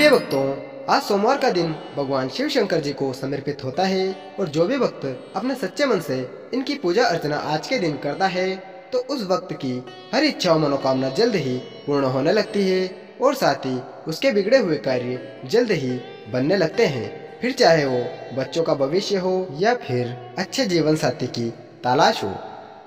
प्रिय भक्तों, आज सोमवार का दिन भगवान शिव शंकर जी को समर्पित होता है और जो भी भक्त अपने सच्चे मन से इनकी पूजा अर्चना आज के दिन करता है तो उस भक्त की हर इच्छा और मनोकामना जल्द ही पूर्ण होने लगती है और साथ ही उसके बिगड़े हुए कार्य जल्द ही बनने लगते हैं। फिर चाहे वो बच्चों का भविष्य हो या फिर अच्छे जीवन साथी की तलाश हो।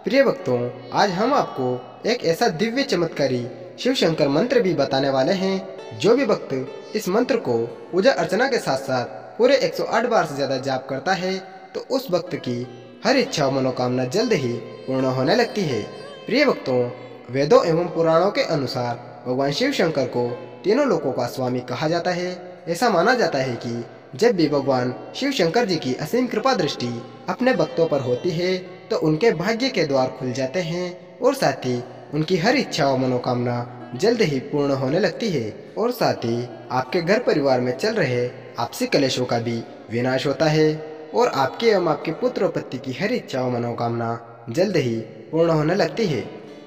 प्रिय भक्तों, आज हम आपको एक ऐसा दिव्य चमत्कारी शिव शंकर मंत्र भी बताने वाले हैं। जो भी भक्त इस मंत्र को पूजा अर्चना के साथ साथ पूरे 108 बार से ज्यादा जाप करता है तो उस भक्त की हर इच्छा और मनोकामना जल्द ही पूर्ण होने लगती है। प्रिय भक्तों, वेदों एवं पुराणों के अनुसार भगवान शिव शंकर को तीनों लोकों का स्वामी कहा जाता है। ऐसा माना जाता है कि जब भी भगवान शिव शंकर जी की असीम कृपा दृष्टि अपने भक्तों पर होती है तो उनके भाग्य के द्वार खुल जाते हैं और साथ ही उनकी हर इच्छा और मनोकामना जल्द ही पूर्ण होने लगती है और साथ ही आपके घर परिवार में चल रहे आपसी कलेशों का भी विनाश होता है और आपके एवं आपके पुत्र और पति की हर इच्छा और मनोकामना जल्द ही पूर्ण होने लगती है।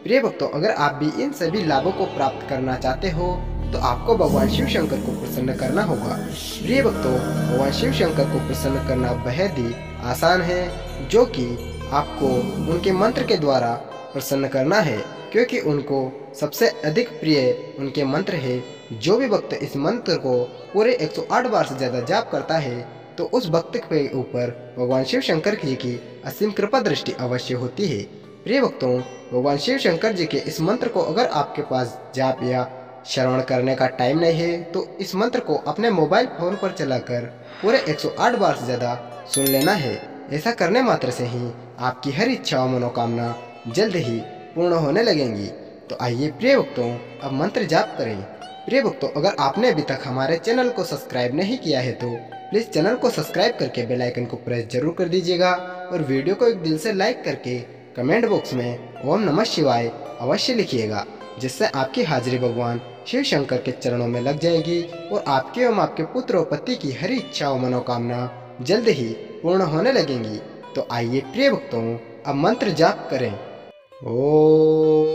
प्रिय भक्तों, अगर आप भी इन सभी लाभों को प्राप्त करना चाहते हो तो आपको भगवान शिव शंकर को प्रसन्न करना होगा। प्रिय भक्तों, भगवान शिव शंकर को प्रसन्न करना बेहद ही आसान है, जो कि आपको उनके मंत्र के द्वारा प्रसन्न करना है, क्योंकि उनको सबसे अधिक प्रिय उनके मंत्र है। जो भी भक्त इस मंत्र को पूरे 108 बार से ज्यादा जाप करता है तो उस भक्त के ऊपर भगवान शिव शंकर जी की असीम कृपा दृष्टि अवश्य होती है। प्रिय भक्तों, भगवान शिव शंकर जी के इस मंत्र को अगर आपके पास जाप या श्रवण करने का टाइम नहीं है तो इस मंत्र को अपने मोबाइल फोन पर चलाकर पूरे 108 बार से ज्यादा सुन लेना है। ऐसा करने मात्र से ही आपकी हर इच्छा और मनोकामना जल्द ही पूर्ण होने लगेंगी। तो आइए प्रिय भक्तों, अब मंत्र जाप करें। प्रिय भक्तों, अगर आपने अभी तक हमारे चैनल को सब्सक्राइब नहीं किया है तो प्लीज चैनल को सब्सक्राइब करके बेल आइकन को प्रेस जरूर कर दीजिएगा और वीडियो को एक दिल से लाइक करके कमेंट बॉक्स में ओम नमः शिवाय अवश्य लिखिएगा, जिससे आपकी हाजिरी भगवान शिव शंकर के चरणों में लग जाएगी और आपके एवं आपके पुत्र और पति की हर इच्छा और मनोकामना जल्द ही पूर्ण होने लगेंगी। तो आइए प्रिय भक्तों, अब मंत्र जाप करें। ओम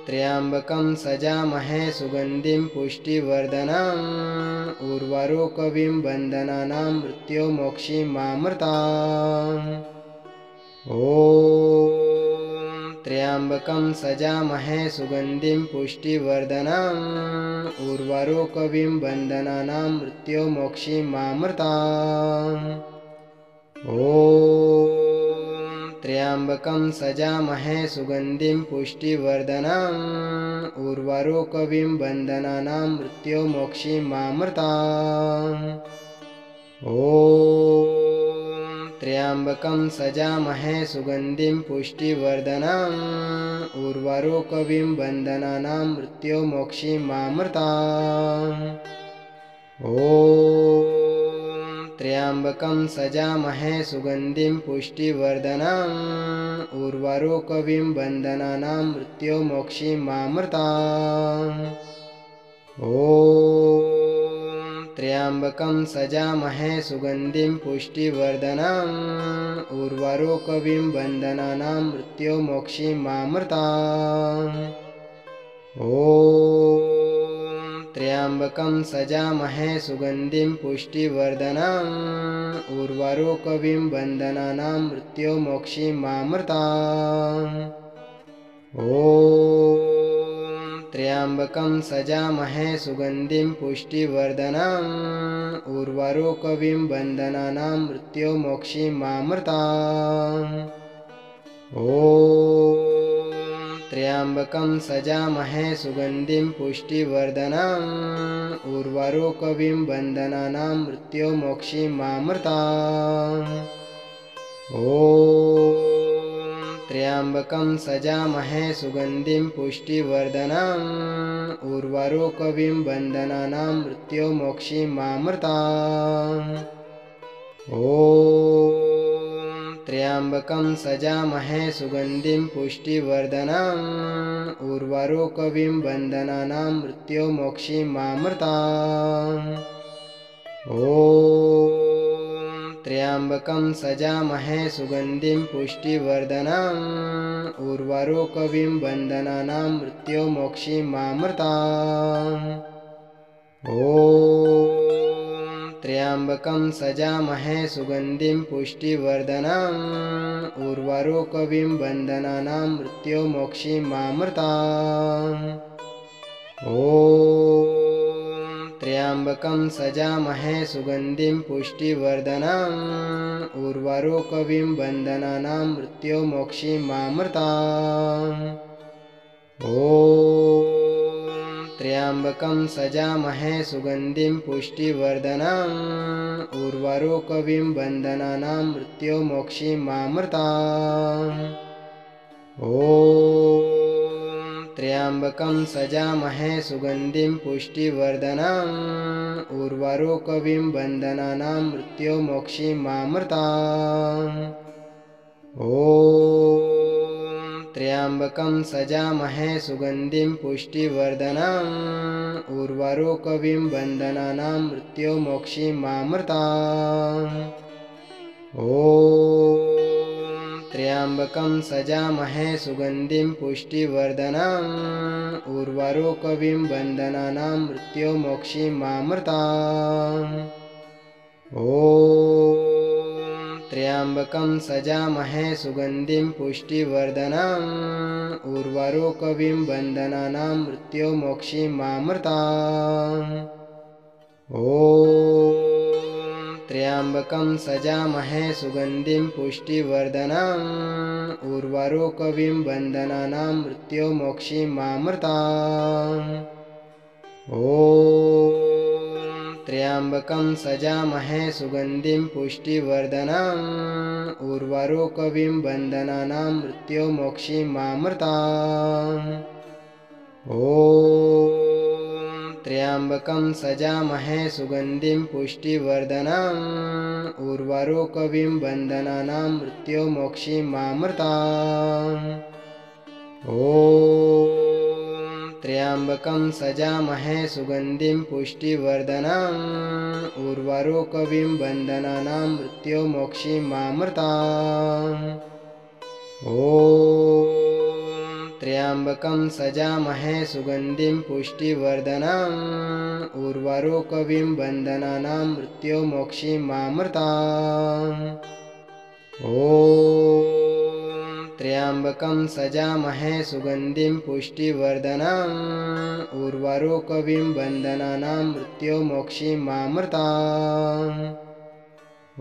त्र्यंबकं सजामहे सुगंधिं पुष्टिवर्धनम् उर्वारुकमिव बन्धनानां मृत्योर्मोक्षीमामृताम्। ओम त्र्यंबकं सजामहे सुगंधिं पुष्टिवर्धनम् उर्वारुकमिव बन्धनानां मृत्योर्मोक्षीमामृताम्। ओम त्र्यंबकं सजामहे सुगंधिं पुष्टिवर्धनम् उर्वारुकमिव बन्धनानां मृत्योर्मोक्षीमामृताम्। ओम त्र्यंबकं सजामहे सुगंधिं पुष्टिवर्धनम् उर्वारुकमिव बन्धनानां मृत्योर्मोक्षीमामृताम्। ओम त्र्यंबकं सजामहे सुगंधिं पुष्टिवर्धनम् उर्वारुकमिव बन्धनानां मृत्योर्मोक्षीमामृताम्। ओम त्र्यंबकं सजामहे सुगंधिं पुष्टिवर्धनम् उर्वारुकमिव बन्धनानां मृत्योर्मोक्षीमामृताम्। ओम त्र्यंबकं सजामहे सुगंधिं पुष्टिवर्धनम् उर्वारुकमिव बन्धनानां मृत्योर्मोक्षीमामृताम्। ओम त्र्यंबकं सजामहे सुगंधिं पुष्टिवर्धनम् उर्वारुकमिव बन्धनानां मृत्योर्मोक्षीमामृताम्। ओम त्र्यंबकं सजामहे सुगंधिं पुष्टिवर्धनम् उर्वारुकमिव बन्धनानां मृत्योर्मोक्षीमामृताम्। ओम त्र्यंबकं सजामहे सुगंधिं पुष्टिवर्धनम् उर्वारुकमिव बन्धनानां मृत्योर्मोक्षीमामृताम्। ओम त्र्यंबकं सजामहे सुगंधिं पुष्टिवर्धनम् उर्वारुकमिव बन्धनानां मृत्योर्मोक्षीमामृताम्। ओम त्र्यंबकं सजामहे सुगंधिं पुष्टिवर्धनम् उर्वारुकमिव बन्धनानां मृत्योर्मोक्षीमामृताम्। ॐ त्र्यम्बकं सजामहे सुगन्धिं पुष्टिवर्धनम् उर्वारुकमिव बन्धनानां मृत्युर्मोक्षीमामृताम्। ॐ त्र्यम्बकं सजामहे सुगन्धिं पुष्टिवर्धनम् उर्वारुकमिव बन्धनानां मृत्युर्मोक्षीमामृताम्। ॐ त्र्यम्बकं सजामहे सुगन्धिं पुष्टिवर्धनम् उर्वारुकमिव बन्धनानां मृत्युर्मोक्षीमामृताम्। ॐ त्र्यम्बकं सजामहे सुगन्धिं पुष्टिवर्धनम् उर्वारुकमिव बन्धनानां मृत्युर्मोक्षीमामृताम्। ॐ त्र्यम्बकं सजामहे सुगन्धिं पुष्टिवर्धनम् उर्वारुकमिव बन्धनानां मृत्युर्मोक्षीमामृताम्। ॐ त्र्यम्बकं सजामहे सुगन्धिं पुष्टिवर्धनम् उर्वारुकमिव बन्धनानां मृत्युर्मोक्षीमामृताम्। ॐ त्र्यम्बकं सजामहे सुगन्धिं पुष्टिवर्धनम् उर्वारुकमिव बन्धनानां मृत्युर्मोक्षीमामृताम्। ॐ त्र्यम्बकं सजामहे सुगन्धिं पुष्टिवर्धनम् उर्वारुकमिव बन्धनानां मृत्युर्मोक्षीमामृताम्। ॐ त्र्यम्बकं सजामहे सुगन्धिं पुष्टिवर्धनम् उर्वारुकमिव बन्धनानां मृत्युर्मोक्षीमामृताम्। ॐ त्र्यम्बकं सजामहे सुगन्धिं पुष्टिवर्धनम् उर्वारुकमिव बन्धनानां मृत्युर्मोक्षीमामृताम्। ॐ त्र्यम्बकं सजामहे सुगन्धिं पुष्टिवर्धनम् उर्वारुकमिव बन्धनानां मृत्युर्मोक्षीमामृताम्। ॐ त्र्यम्बकं सजामहे सुगन्धिं पुष्टिवर्धनम् उर्वारुकमिव बन्धनानां मृत्युर्मोक्षीमामृताम्। ॐ त्र्यम्बकं सजामहे सुगन्धिं पुष्टिवर्धनम् उर्वारुकमिव बन्धनानां मृत्युर्मोक्षीमामृताम्। ॐ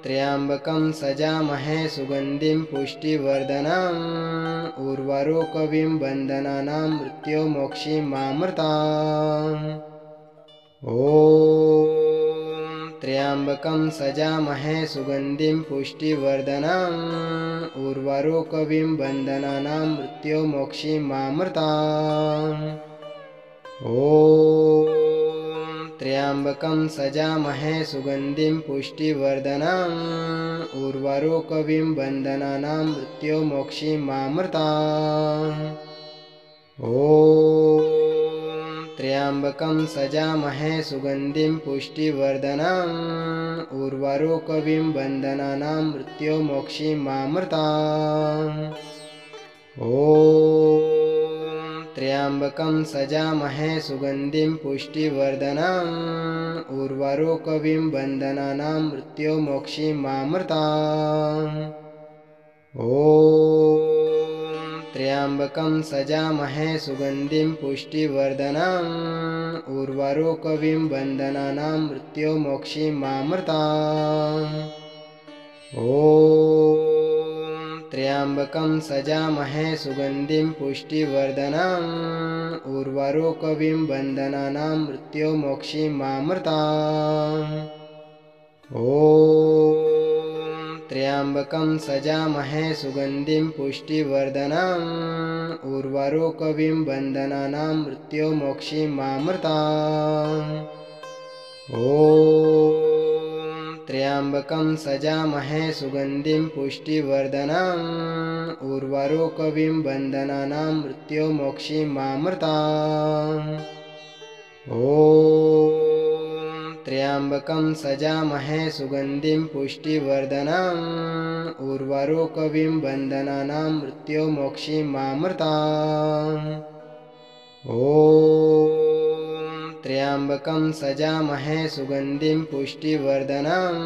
त्र्यम्बकं सजामहे सुगन्धिं पुष्टिवर्धनम् उर्वारुकमिव बन्धनानां मृत्युर्मोक्षीमामृताम्। ॐ त्र्यम्बकं सजामहे सुगन्धिं पुष्टिवर्धनम् उर्वारुकमिव बन्धनानां मृत्युर्मोक्षीमामृताम्। ॐ त्र्यम्बकं सजामहे सुगन्धिं पुष्टिवर्धनम् उर्वारुकमिव बन्धनानां मृत्युर्मोक्षीमामृताम्। ॐ त्र्यम्बकं सजामहे सुगन्धिं पुष्टिवर्धनम् उर्वारुकमिव बन्धनानां मृत्युर्मोक्षीमामृताम्। ॐ त्र्यम्बकं सजामहे सुगन्धिं पुष्टिवर्धनम् उर्वारुकमिव बन्धनानां मृत्युर्मोक्षीमामृताम्। ॐ त्र्यम्बकं सजामहे सुगन्धिं पुष्टिवर्धनम् उर्वारुकमिव बन्धनानां मृत्युर्मोक्षीमामृताम्। ॐ त्र्यम्बकं सजामहे सुगन्धिं पुष्टिवर्धनम् उर्वारुकमिव बन्धनानां मृत्युर्मोक्षीमामृताम्। ॐ त्र्यम्बकं सजामहे सुगन्धिं पुष्टिवर्धनम् उर्वारुकमिव बन्धनानां मृत्युर्मोक्षीमामृताम्। ॐ त्र्यम्बकं सजामहे सुगन्धिं पुष्टिवर्धनम् उर्वारुकमिव बन्धनानां मृत्युर्मोक्षीमामृताम्। ॐ त्र्यम्बकं सजामहे सुगन्धिं पुष्टिवर्धनम् उर्वारुकमिव बन्धनानां मृत्युर्मोक्षीमामृताम्। ॐ त्र्यम्बकं सजामहे सुगन्धिं पुष्टिवर्धनम्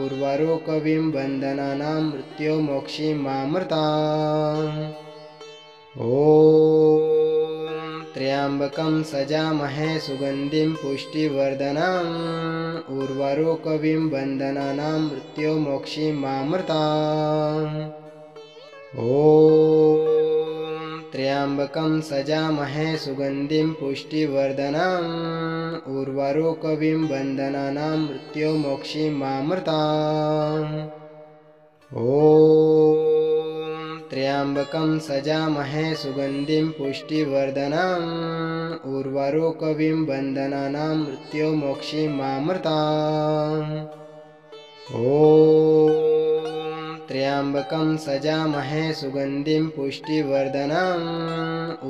उर्वारुकमिव बन्धनानां मृत्योर्मोक्षीमामृताम्। ॐ त्र्यम्बकं सजामहे सुगन्धिं पुष्टिवर्धनम् उर्वारुकमिव बन्धनानां मृत्योर्मोक्षीमामृताम्। ॐ त्र्यम्बकं सजामहे सुगन्धिं पुष्टिवर्धनम् उर्वारुकमिव बन्धनानां मृत्योर्मोक्षीमामृताम्। ॐ त्र्यम्बकं सजामहे सुगन्धिं पुष्टिवर्धनम् उर्वारुकमिव बन्धनानां मृत्योर्मोक्षीमामृताम्। ॐ त्र्यम्बकं सजामहे सुगन्धिं पुष्टिवर्धनम्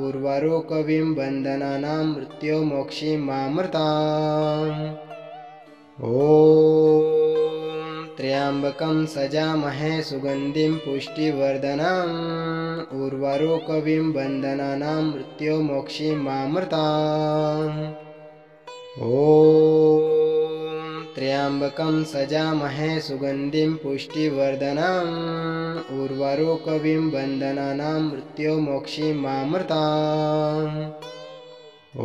उर्वारुकमिव बन्धनानां मृत्योर्मोक्षीमामृताम्। ॐ त्र्यम्बकं सजामहे सुगन्धिं पुष्टिवर्धनम् उर्वारुकमिव बन्धनानां मृत्योर्मोक्षीमामृताम्। ॐ त्र्यम्बकं सजामहे सुगन्धिं पुष्टिवर्धनम् उर्वारुकमिव बन्धनानां मृत्योर्मोक्षीमामृताम्। ॐ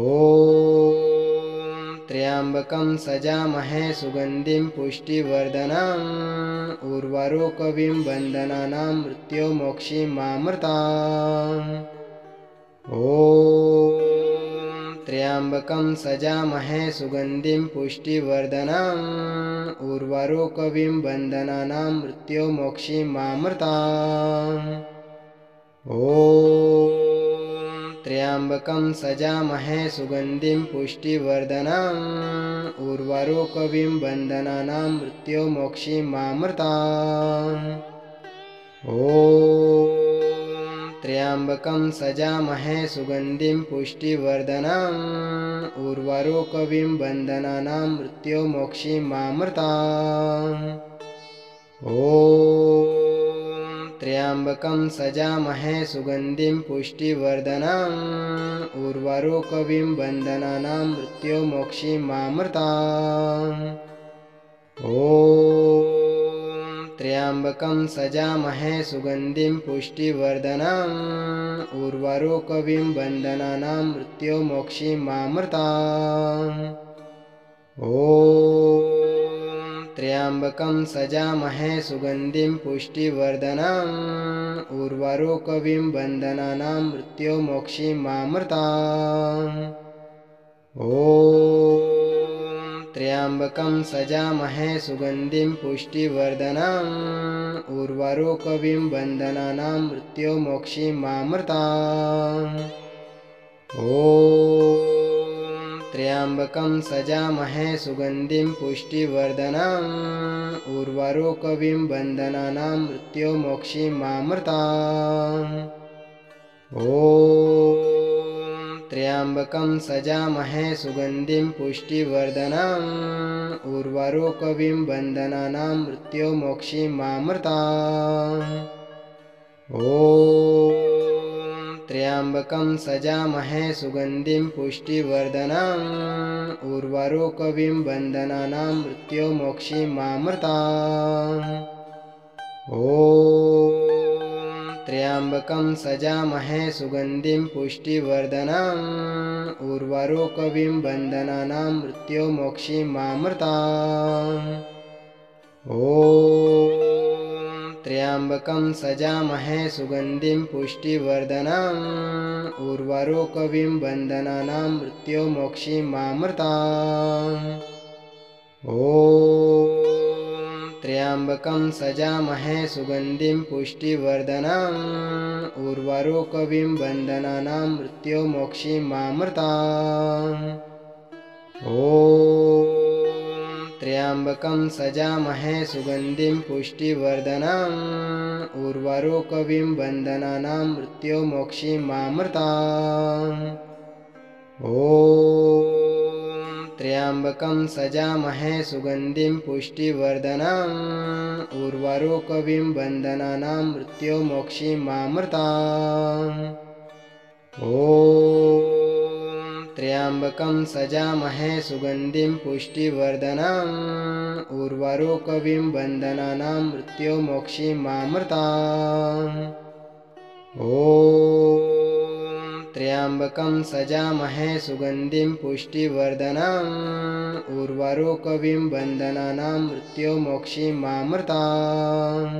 त्र्यम्बकं सजामहे सुगन्धिं पुष्टिवर्धनम् उर्वारुकमिव बन्धनानां मृत्योर्मोक्षीमामृताम्। ॐ त्र्यम्बकं सजामहे सुगन्धिं पुष्टिवर्धनम् उर्वारुकमिव बन्धनानां मृत्योर्मोक्षीमामृताम्। ॐ त्र्यम्बकं सजामहे सुगन्धिं पुष्टिवर्धनम् उर्वारुकमिव बन्धनानां मृत्योर्मोक्षीमामृताम्। ॐ त्र्यम्बकं सजामहे सुगन्धिं पुष्टिवर्धनम् उर्वारुकमिव बन्धनानां मृत्योर्मोक्षीमामृताम्। ॐ त्र्यम्बकं सजामहे सुगन्धिं पुष्टिवर्धनम् उर्वारुकमिव बन्धनानां मृत्योर्मोक्षीमामृताम्। ॐ त्र्यम्बकं सजामहे सुगन्धिं पुष्टिवर्धनम् उर्वारुकमिव बन्धनानां मृत्योर्मोक्षीमामृताम्। ॐ त्र्यम्बकं सजामहे सुगन्धिं पुष्टिवर्धनम् उर्वारुकमिव बन्धनानां मृत्योर्मोक्षीमामृताम्। ॐ त्र्यम्बकं सजामहे सुगन्धिं पुष्टिवर्धनम् उर्वारुकमिव बन्धनानां मृत्योर्मोक्षीमामृताम्। ॐ त्र्यम्बकं सजामहे सुगन्धिं पुष्टिवर्धनम् उर्वारुकमिव बन्धनानां मृत्योर्मोक्षीमामृताम्। ॐ त्र्यम्बकं सजामहे सुगन्धिं पुष्टिवर्धनम् उर्वारुकमिव बन्धनानां मृत्योर्मोक्षीमामृताम्। ॐ त्र्यम्बकं सजामहे सुगन्धिं पुष्टिवर्धनम् उर्वारुकमिव बन्धनानां मृत्योर्मोक्षीमामृताम्। ॐ त्र्यम्बकं सजामहे सुगन्धिं पुष्टिवर्धनम् उर्वारुकमिव बन्धनानां मृत्योर्मोक्षीमामृताम्। ॐ त्र्यम्बकं सजामहे सुगन्धिं पुष्टिवर्धनम् उर्वारुकमिव बन्धनानां मृत्योर्मोक्षीमामृताम्। ॐ त्र्यम्बकं सजामहे सुगन्धिं पुष्टिवर्धनम् उर्वारुकमिव बन्धनानां मृत्योर्मोक्षीमामृताम्। ॐ त्र्यम्बकं सजामहे सुगन्धिं पुष्टिवर्धनम् उर्वारुकमिव बन्धनानां मृत्योर्मोक्षीमामृताम्। ॐ त्र्यम्बकं सजामहे सुगन्धिं पुष्टिवर्धनम् उर्वारुकमिव बन्धनानां मृत्योर्मोक्षीमामृताम्। ॐ त्र्यम्बकं त्र्यम्बकं सजामहे सुगन्धिं पुष्टिवर्धनम् उर्वारुकमिव बन्धनानां मृत्युमोक्षीमामृताम्। ॐ त्र्यम्बकं सजामहे सुगन्धिं पुष्टिवर्धनम् उर्वारुकमिव बन्धनानां मृत्युमोक्षीमामृताम्।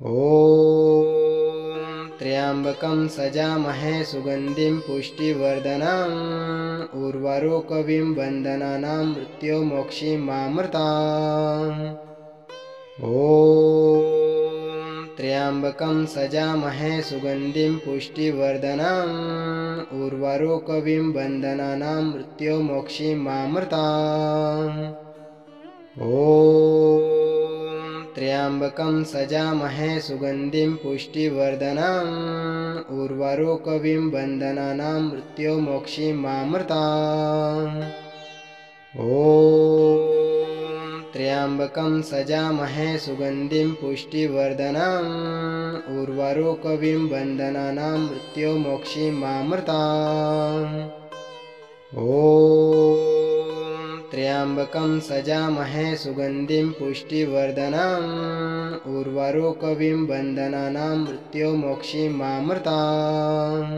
ॐ त्र्यम्बकं सजामहे सुगन्धिं पुष्टिवर्धनम् उर्वारुकमिव बन्धनानां मृत्युमोक्षीमामृताम्। ॐ त्र्यम्बकं सजामहे सुगन्धिं पुष्टिवर्धनम् उर्वारुकमिव बन्धनानां मृत्युमोक्षीमामृताम्। ॐ त्र्यम्बकं सजामहे सुगन्धिं पुष्टिवर्धनम् उर्वारुकमिव बन्धनानां मृत्युमोक्षीमामृताम्। ॐ त्र्यम्बकं सजामहे सुगन्धिं पुष्टिवर्धनम् उर्वारुकमिव बन्धनानां मृत्युमोक्षीमामृताम्। ॐ त्र्यम्बकं सजामहे सुगन्धिं पुष्टिवर्धनम् उर्वारुकमिव बन्धनानां मृत्युमोक्षीमामृताम्।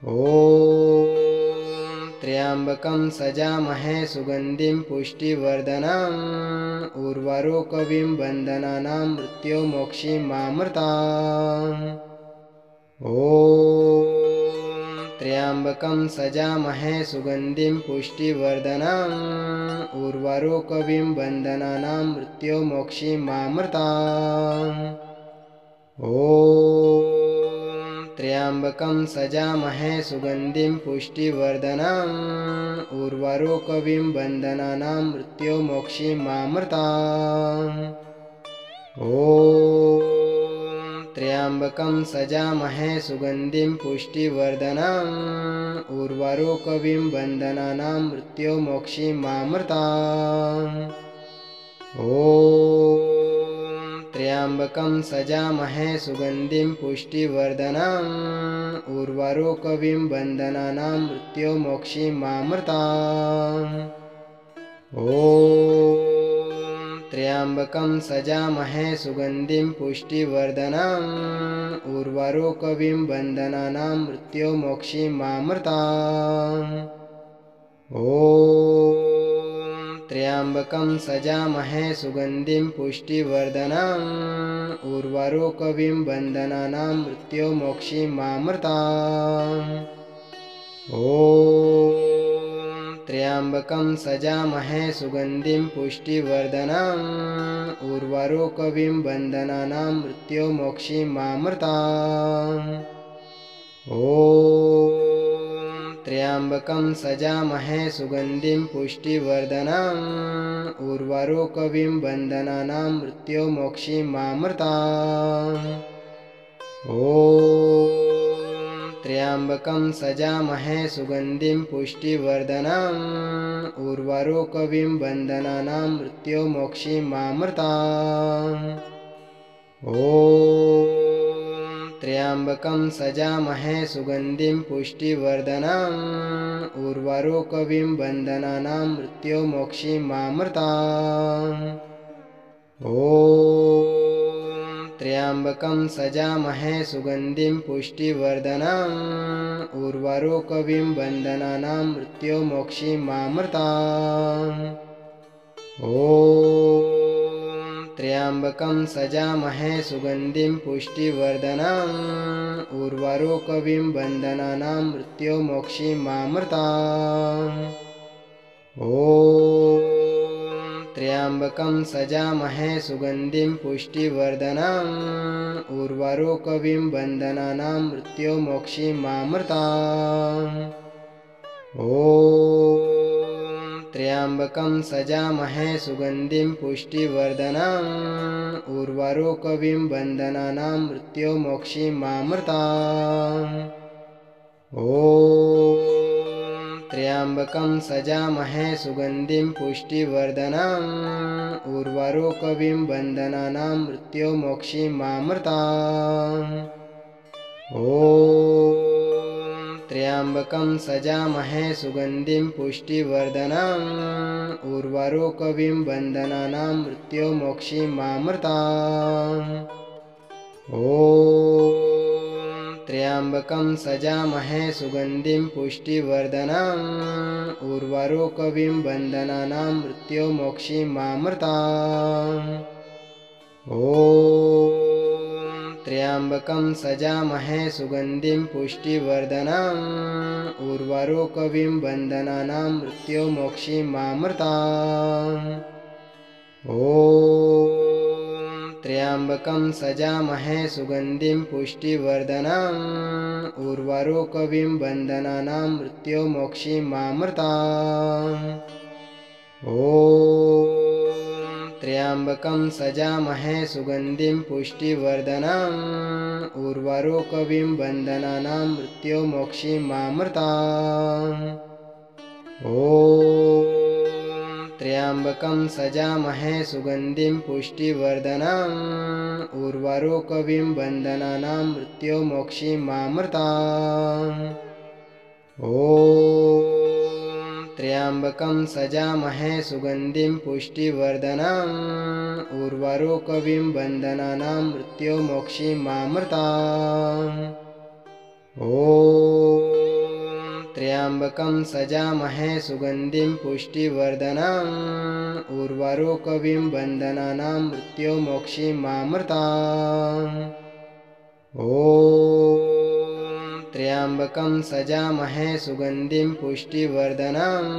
ॐ त्र्यम्बकं सजामहे सुगन्धिं पुष्टिवर्धनम् उर्वारुकमिव बन्धनानां मृत्युमोक्षीमामृताम्। ॐ त्र्यम्बकं सजामहे सुगन्धिं पुष्टिवर्धनम् उर्वारुकमिव बन्धनानां मृत्युमोक्षीमामृताम्। ॐ त्र्यम्बकं सजामहे सुगन्धिं पुष्टिवर्धनम् उर्वारुकमिव बन्धनानां मृत्युमोक्षीमामृताम्। ॐ त्र्यम्बकं सजामहे सुगन्धिं पुष्टिवर्धनम् उर्वारुकमिव बन्धनानां मृत्युमोक्षीमामृताम्। ॐ त्र्यम्बकं सजामहे सुगन्धिं पुष्टिवर्धनम् उर्वारुकमिव बन्धनानां मृत्युमोक्षीमामृताम्। ॐ त्र्यम्बकं सजामहे सुगन्धिं पुष्टिवर्धनम् उर्वारुकमिव बन्धनानां मृत्युमोक्षीमामृताम्। ॐ त्र्यम्बकं सजामहे सुगन्धिं पुष्टिवर्धनम् उर्वारुकमिव बन्धनानां मृत्युमोक्षीमामृताम्। ॐ त्र्यम्बकं सजामहे सुगन्धिं पुष्टिवर्धनम् उर्वारुकमिव बन्धनानां मृत्युमोक्षीमामृताम्। ॐ त्र्यम्बकं सजामहे सुगन्धिं पुष्टिवर्धनम् उर्वारुकमिव बन्धनानां मृत्युमोक्षीमामृताम्। ॐ त्र्यम्बकं सजामहे सुगन्धिं पुष्टिवर्धनम् उर्वारुकमिव बन्धनानां मृत्युमोक्षीमामृताम्। ॐ त्र्यम्बकं सजामहे सुगन्धिं पुष्टिवर्धनम् उर्वारुकमिव बन्धनानां मृत्युमोक्षीमामृताम्। ॐ त्र्यम्बकं सजामहे सुगन्धिं पुष्टिवर्धनम् उर्वारुकमिव बन्धनानां मृत्युमोक्षीमामृताम्। ॐ त्र्यम्बकं सजामहे सुगन्धिं पुष्टिवर्धनम् उर्वारुकमिव बन्धनानां मृत्युमोक्षीमामृताम्। ॐ त्र्यम्बकं सजामहे सुगन्धिं पुष्टिवर्धनम् उर्वारुकमिव बन्धनानां मृत्युमोक्षीमामृताम्। ॐ त्र्यम्बकं सजामहे सुगन्धिं पुष्टिवर्धनम् उर्वारुकमिव बन्धनानां मृत्युमोक्षीमामृताम्। ॐ त्र्यम्बकं सजामहे सुगन्धिं पुष्टिवर्धनम् उर्वारुकमिव बन्धनानां मृत्युमोक्षीमामृताम्। ॐ त्र्यम्बकं सजामहे सुगन्धिं पुष्टिवर्धनम् उर्वारुकमिव बन्धनानां मृत्योर्मोक्षीयमामृताम्। ॐ त्र्यम्बकं सजामहे सुगन्धिं पुष्टिवर्धनम् उर्वारुकमिव बन्धनानां मृत्योर्मोक्षीयमामृताम्। ॐ त्र्यम्बकं सजामहे सुगन्धिं पुष्टिवर्धनम् उर्वारुकमिव बन्धनानां मृत्योर्मोक्षीयमामृताम्। ॐ त्र्यम्बकं सजामहे सुगन्धिं पुष्टिवर्धनम् उर्वारुकमिव बन्धनानां मृत्योर्मोक्षीयमामृताम्। ॐ त्र्यम्बकं सजामहे सुगन्धिं पुष्टिवर्धनम् उर्वारुकमिव बन्धनानां मृत्योर्मोक्षीयमामृताम्। ॐ त्र्यम्बकं सजामहे सुगन्धिं पुष्टिवर्धनम् उर्वारुकमिव बन्धनानां मृत्योर्मोक्षीयमामृताम्। ॐ त्र्यम्बकं सजामहे सुगन्धिं पुष्टिवर्धनम् उर्वारुकमिव बन्धनानां मृत्योर्मोक्षीयमामृताम्। ॐ त्र्यम्बकं सजामहे सुगन्धिं पुष्टिवर्धनम् उर्वारुकमिव बन्धनानां मृत्योर्मोक्षीयमामृताम्। ॐ त्र्यम्बकं सजामहे सुगन्धिं पुष्टिवर्धनम्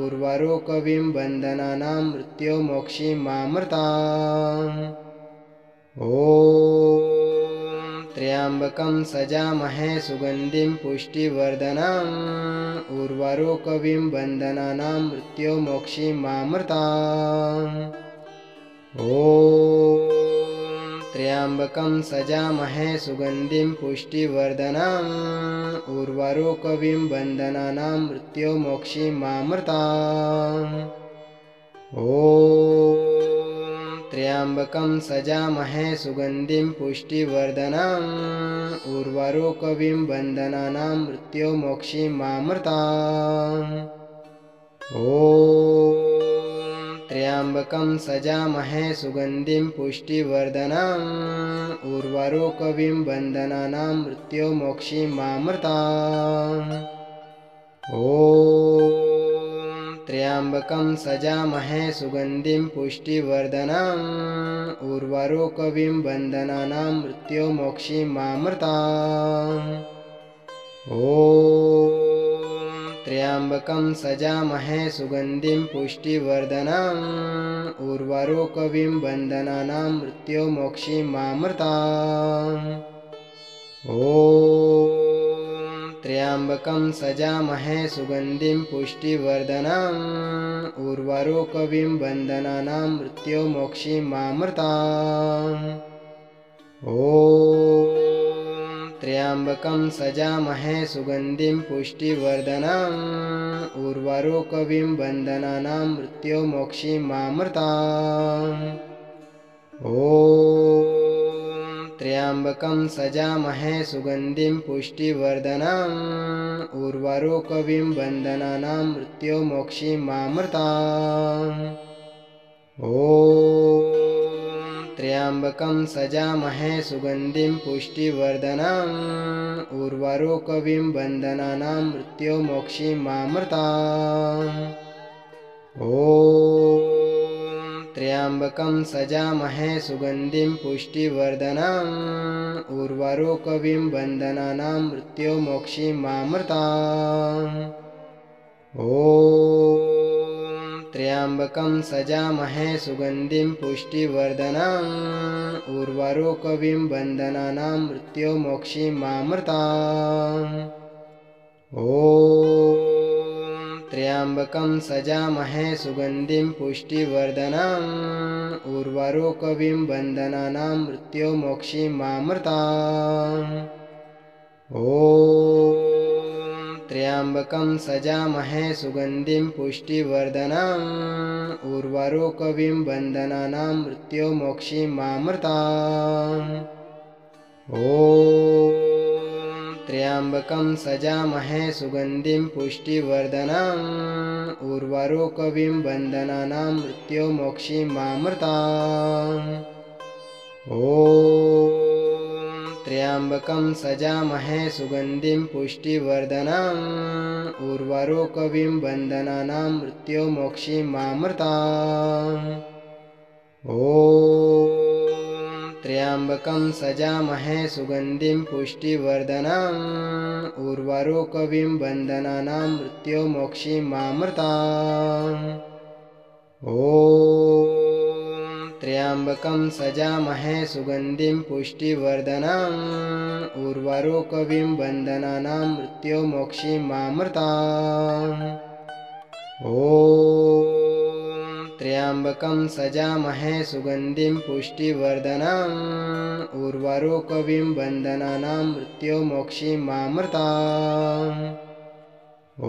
उर्वारुकमिव बन्धनानां मृत्योर्मोक्षीयमामृताम्। ॐ त्र्यम्बकं सजामहे सुगन्धिं पुष्टिवर्धनम् उर्वारुकमिव बन्धनानां मृत्योर्मोक्षीयमामृताम्। ॐ त्र्यम्बकं सजामहे सुगन्धिं पुष्टिवर्धनम् उर्वारुकमिव बन्धनानां मृत्योर्मोक्षीयमामृताम्। ॐ त्र्यम्बकं सजामहे सुगन्धिं पुष्टिवर्धनम् उर्वारुकमिव बन्धनानां मृत्योर्मोक्षीयमामृताम्। ॐ त्र्यम्बकं सजामहे सुगन्धिं पुष्टिवर्धनम् उर्वारुकमिव बन्धनानां मृत्योर्मोक्षीयमामृताम्। ॐ त्र्यम्बकं सजामहे सुगन्धिं पुष्टिवर्धनम् उर्वारुकमिव बन्धनानां मृत्योर्मोक्षीयमामृताम्। ॐ त्र्यम्बकं सजामहे सुगन्धिं पुष्टिवर्धनम् उर्वारुकमिव बन्धनानां मृत्योर्मोक्षीयमामृताम्। ॐ त्र्यम्बकं सजामहे सुगन्धिं पुष्टिवर्धनम् उर्वारुकमिव बन्धनानां मृत्योर्मोक्षीयमामृताम्। ॐ त्र्यम्बकं सजामहे सुगन्धिं पुष्टिवर्धनम् उर्वारुकमिव बन्धनानां मृत्योर्मोक्षीयमामृताम्। ॐ त्र्यम्बकं सजामहे सुगन्धिं पुष्टिवर्धनम् उर्वारुकमिव बन्धनानां मृत्योर्मोक्षीयमामृताम्। ॐ त्र्यम्बकं सजामहे सुगन्धिं पुष्टिवर्धनम् उर्वारुकमिव बन्धनानां मृत्योर्मोक्षीयमामृताम्। ॐ त्र्यम्बकं सजामहे सुगन्धिं पुष्टिवर्धनम् उर्वारुकमिव बन्धनानां मृत्योर्मोक्षीयमामृताम्। ॐ त्र्यम्बकं सजामहे सुगन्धिं पुष्टिवर्धनम् उर्वारुकमिव बन्धनानां मृत्योर्मोक्षीयमामृताम्। ॐ त्र्यम्बकं सजामहे सुगन्धिं पुष्टिवर्धनम् उर्वारुकमिव बन्धनानां मृत्योर्मोक्षीयमामृताम्। ॐ त्र्यम्बकं सजामहे सुगन्धिं पुष्टिवर्धनम् उर्वारुकमिव बन्धनानां मृत्योर्मोक्षीयमामृताम्। ॐ त्र्यम्बकं सजामहे सुगन्धिं पुष्टिवर्धनम् उर्वारुकमिव बन्धनानां मृत्योर्मोक्षीयमामृताम्। ॐ त्र्यम्बकं सजामहे सुगन्धिं पुष्टिवर्धनम् उर्वारुकमिव बन्धनानां मृत्योर्मोक्षीयमामृताम्। ॐ त्र्यम्बकं सजामहे सुगन्धिं पुष्टिवर्धनम् उर्वारुकमिव बन्धनानां मृत्योर्मोक्षीयमामृताम्। ॐ त्र्यम्बकं सजामहे सुगन्धिं पुष्टिवर्धनम् उर्वारुकमिव बन्धनानां मृत्योर्मोक्षीयमामृताम्। ॐ त्र्यम्बकं सजामहे सुगन्धिं पुष्टिवर्धनम् उर्वारुकमिव बन्धनानां मृत्योर्मोक्षीयमामृताम्। ॐ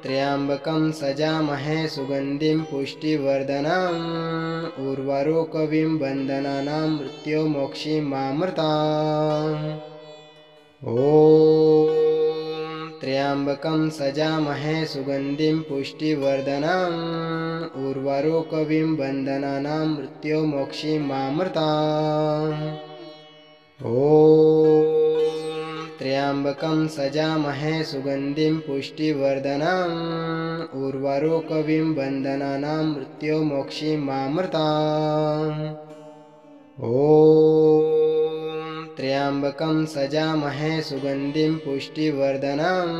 त्र्यम्बकं सजामहे सुगन्धिं पुष्टिवर्धनम् उर्वारुकमिव बन्धनानां मृत्योर्मोक्षीयमामृताम्। ॐ त्र्यम्बकं सजामहे सुगन्धिं पुष्टिवर्धनम् उर्वारुकमिव बन्धनानां मृत्योर्मोक्षीयमामृताम्। ॐ त्र्यम्बकं सजामहे सुगन्धिं पुष्टिवर्धनम् उर्वारुकमिव बन्धनानां मृत्योर्मोक्षीयमामृताम्। ॐ त्र्यम्बकं सजामहे सुगन्धिं पुष्टिवर्धनम्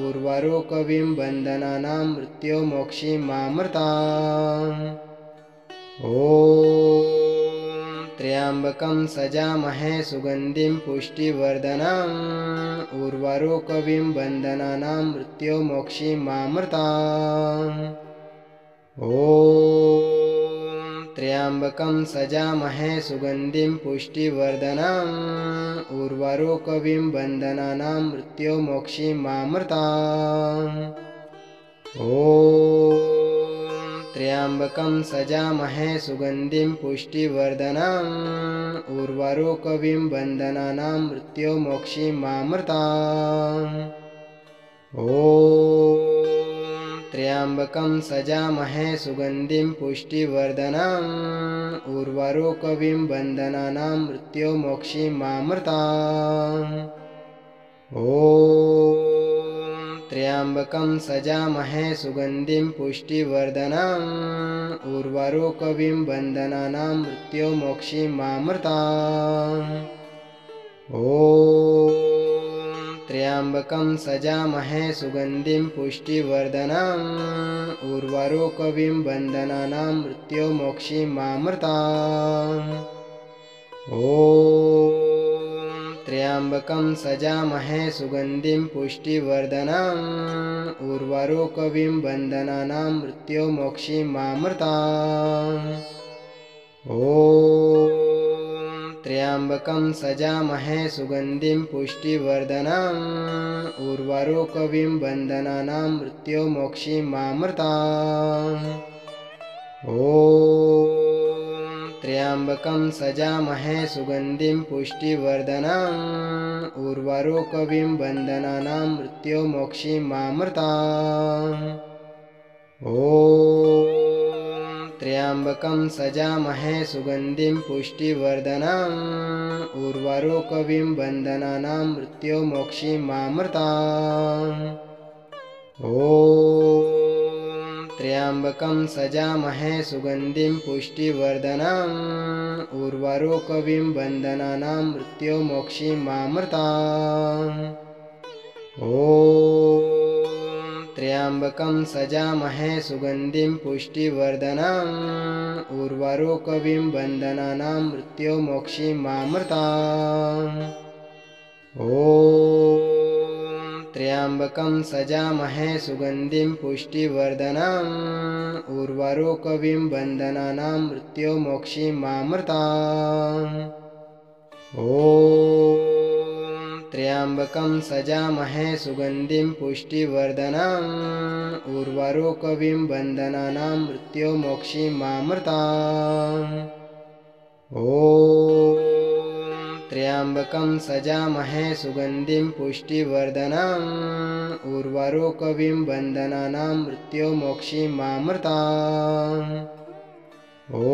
उर्वारुकमिव बन्धनानां मृत्योर्मोक्षीयमामृताम्। ॐ त्र्यम्बकं सजामहे सुगन्धिं पुष्टिवर्धनम् उर्वारुकमिव बन्धनानां मृत्योर्मोक्षीयमामृताम्। ॐ त्र्यम्बकं सजामहे सुगन्धिं पुष्टिवर्धनम् उर्वारुकमिव बन्धनानां मृत्योर्मोक्षीयमामृताम्। ॐ त्र्यम्बकं सजामहे सुगन्धिं पुष्टिवर्धनम् उर्वारुकमिव बन्धनानां मृत्योर्मोक्षीयमामृताम्। ॐ त्र्यम्बकं सजामहे सुगन्धिं पुष्टिवर्धनम् उर्वारुकमिव बन्धनानां मृत्योर्मोक्षीयमामृताम्। ॐ त्र्यम्बकं सजामहे सुगन्धिं पुष्टिवर्धनम् उर्वारुकमिव बन्धनानां मृत्योर्मोक्षीयमामृताम्। ॐ त्र्यम्बकं सजामहे सुगन्धिं पुष्टिवर्धनम् उर्वारुकमिव बन्धनानां मृत्योर्मोक्षीयमामृताम्। ॐ त्र्यम्बकं सजामहे सुगन्धिं पुष्टिवर्धनम् उर्वारुकमिव बन्धनानां मृत्योर्मोक्षीयमामृताम्। ॐ त्र्यम्बकं सजामहे सुगन्धिं पुष्टिवर्धनम् उर्वारुकमिव बन्धनानां मृत्योर्मोक्षीयमामृताम्। ॐ त्र्यम्बकं सजामहे सुगन्धिं पुष्टिवर्धनम् उर्वारुकमिव बन्धनानां मृत्योर्मोक्षीयमामृताम्। ॐ त्र्यम्बकं सजामहे सुगन्धिं पुष्टिवर्धनम् उर्वारुकमिव बन्धनानां मृत्योर्मोक्षीयमामृताम्। ॐ त्र्यम्बकं सजामहे सुगन्धिं पुष्टिवर्धनम् उर्वारुकमिव बन्धनानां मृत्योर्मोक्षीयमामृताम्। ॐ त्र्यम्बकं सजामहे सुगन्धिं पुष्टिवर्धनम् उर्वारुकमिव बन्धनानां मृत्योर्मोक्षीयमामृताम्। ॐ त्र्यम्बकं सजामहे सुगन्धिं पुष्टिवर्धनम् उर्वारुकमिव बन्धनानां मृत्योर्मोक्षीयमामृताम्। ॐ त्र्यम्बकं सजामहे सुगन्धिं पुष्टिवर्धनम् उर्वारुकमिव बन्धनानां मृत्योर्मोक्षीयमामृताम्। ॐ त्र्यम्बकं सजामहे सुगन्धिं पुष्टिवर्धनम् उर्वारुकविं वन्दनानां मृत्युमोक्षीमामृताम्। ॐ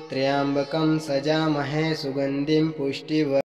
त्र्यम्बकं सजामहे सुगन्धिं पुष्टिवर्धनम्